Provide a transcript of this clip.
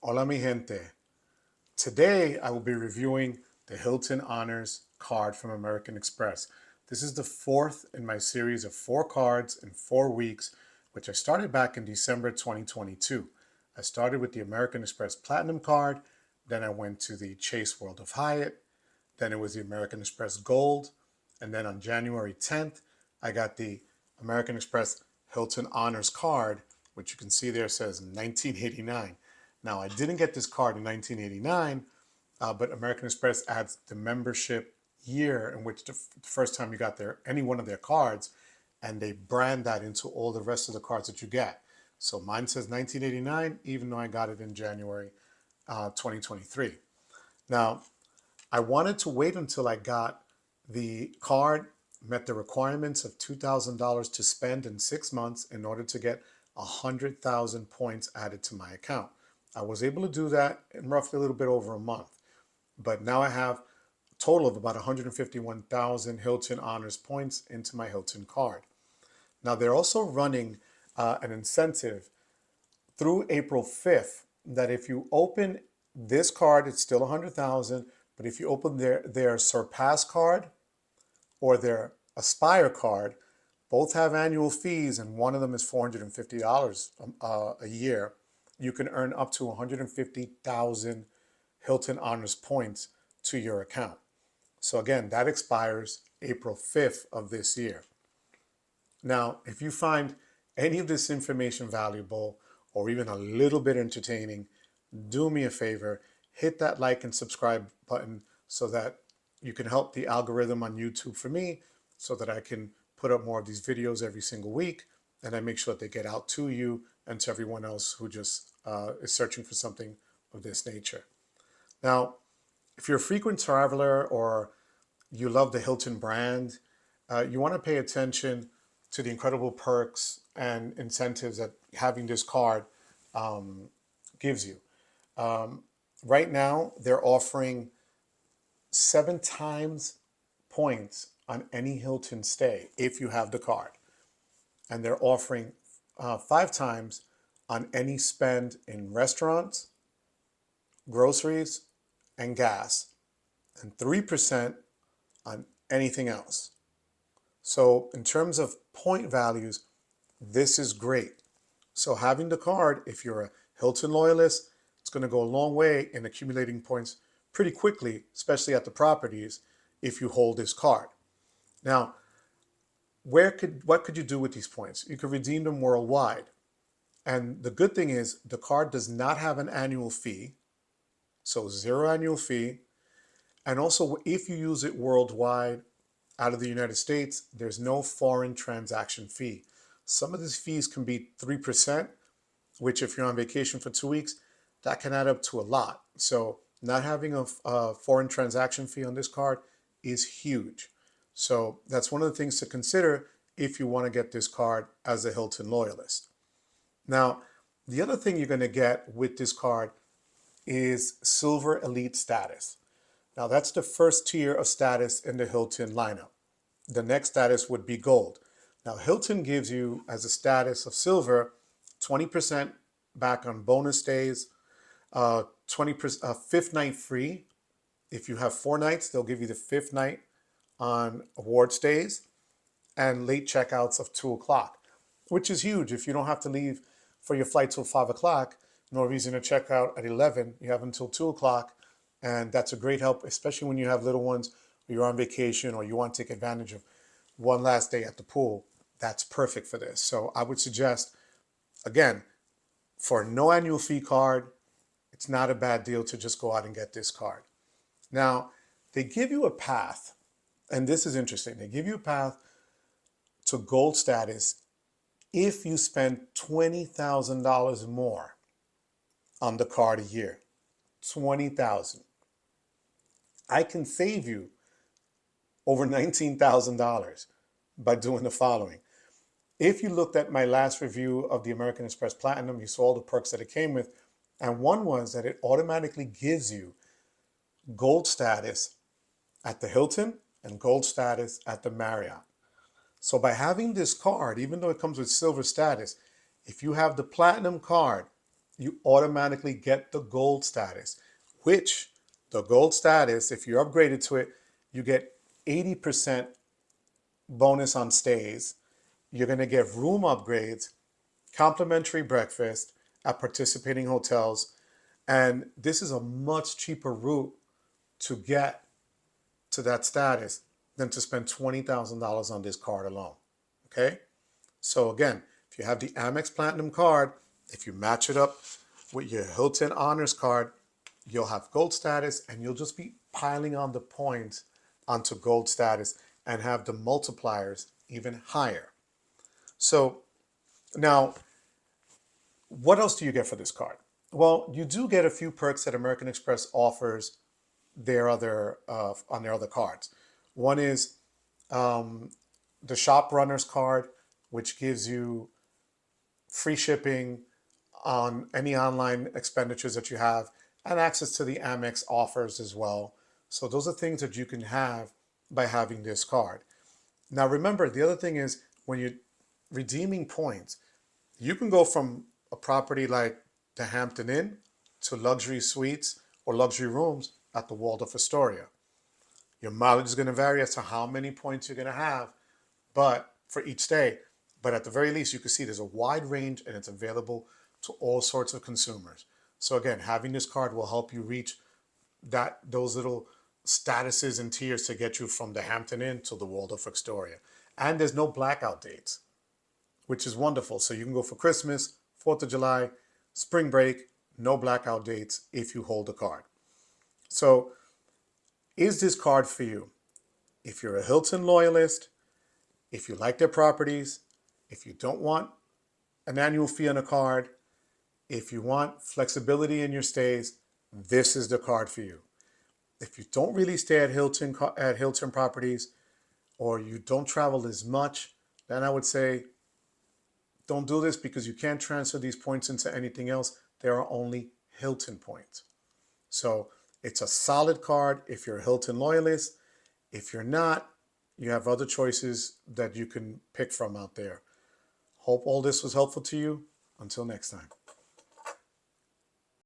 Hola mi gente. Today I will be reviewing the Hilton Honors card from American Express. This is the fourth in my series of 4 cards in 4 weeks, which I started back in December 2022. I started with the American Express Platinum card, then I went to the Chase World of Hyatt, then it was the American Express Gold, and then on January 10th, I got the American Express Hilton Honors card, which you can see there says 1989. Now, I didn't get this card in 1989, but American Express adds the membership year in which the first time you got any one of their cards, and they brand that into all the rest of the cards that you get. So mine says 1989, even though I got it in January 2023. Now, I wanted to wait until I got the card, met the requirements of $2,000 to spend in 6 months in order to get 100,000 points added to my account. I was able to do that in roughly a little bit over a month, but now I have a total of about 151,000 Hilton Honors points into my Hilton card. Now they're also running an incentive through April 5th that if you open this card, it's still 100,000, but if you open their Surpass card or their Aspire card, both have annual fees and one of them is $450 a year. You can earn up to 150,000 Hilton Honors points to your account. So again, that expires April 5th of this year. Now, if you find any of this information valuable or even a little bit entertaining, do me a favor, hit that like and subscribe button so that you can help the algorithm on YouTube for me so that I can put up more of these videos every single week and I make sure that they get out to you and to everyone else who just is searching for something of this nature. Now, if you're a frequent traveler or you love the Hilton brand, you want to pay attention to the incredible perks and incentives that having this card gives you. Right now, they're offering 7 times points on any Hilton stay if you have the card. And they're offering 5 times on any spend in restaurants, groceries, and gas, and 3% on anything else. So in terms of point values, this is great. So having the card, if you're a Hilton loyalist, it's going to go a long way in accumulating points pretty quickly, especially at the properties, if you hold this card. Now, what could you do with these points? You could redeem them worldwide. And the good thing is the card does not have an annual fee, so 0 annual fee. And also, if you use it worldwide out of the United States, there's no foreign transaction fee. Some of these fees can be 3%, which if you're on vacation for 2 weeks, that can add up to a lot. So not having a foreign transaction fee on this card is huge. So that's one of the things to consider if you want to get this card as a Hilton loyalist. Now, the other thing you're going to get with this card is Silver Elite status. Now, that's the first tier of status in the Hilton lineup. The next status would be Gold. Now, Hilton gives you, as a status of Silver, 20% back on bonus stays, 20% fifth night free. If you have 4 nights, they'll give you the fifth night on award stays and late checkouts of 2 o'clock, which is huge. If you don't have to leave for your flight till 5 o'clock, no reason to check out at 11. You have until 2 o'clock. And that's a great help, especially when you have little ones or you're on vacation or you want to take advantage of one last day at the pool. That's perfect for this. So I would suggest, again, for a no annual fee card, it's not a bad deal to just go out and get this card. Now, they give you a path, and this is interesting. They give you a path to gold status if you spend $20,000 more on the card a year. 20,000. I can save you over $19,000 by doing the following. If you looked at my last review of the American Express Platinum, you saw all the perks that it came with. And one was that it automatically gives you gold status at the Hilton and gold status at the Marriott. So by having this card, even though it comes with silver status, if you have the platinum card you automatically get the gold status, which the gold status, if you're upgraded to it, you get 80% bonus on stays. You're going to get room upgrades, complimentary breakfast at participating hotels. And this is a much cheaper route to get to that status than to spend $20,000 on this card alone. Okay? So again, if you have the Amex Platinum card, if you match it up with your Hilton Honors card, you'll have gold status and you'll just be piling on the points onto gold status and have the multipliers even higher. So now, what else do you get for this card? Well, you do get a few perks that American Express offers their other on their other cards. One is the Shop Runners card, which gives you free shipping on any online expenditures that you have and access to the Amex offers as well. So those are things that you can have by having this card. Now remember, the other thing is when you're redeeming points, you can go from a property like the Hampton Inn to luxury suites or luxury rooms at the Waldorf Astoria. Your mileage is going to vary as to how many points you're going to have, but for each stay. But at the very least, you can see there's a wide range and it's available to all sorts of consumers. So again, having this card will help you reach those little statuses and tiers to get you from the Hampton Inn to the Waldorf Astoria. And there's no blackout dates, which is wonderful. So you can go for Christmas, 4th of July, spring break, no blackout dates if you hold the card. So is this card for you? If you're a Hilton loyalist, if you like their properties, if you don't want an annual fee on a card, if you want flexibility in your stays, this is the card for you. If you don't really stay at Hilton properties, or you don't travel as much, then I would say don't do this because you can't transfer these points into anything else. There are only Hilton points. So it's a solid card if you're a Hilton loyalist. If you're not, you have other choices that you can pick from out there. Hope all this was helpful to you. Until next time.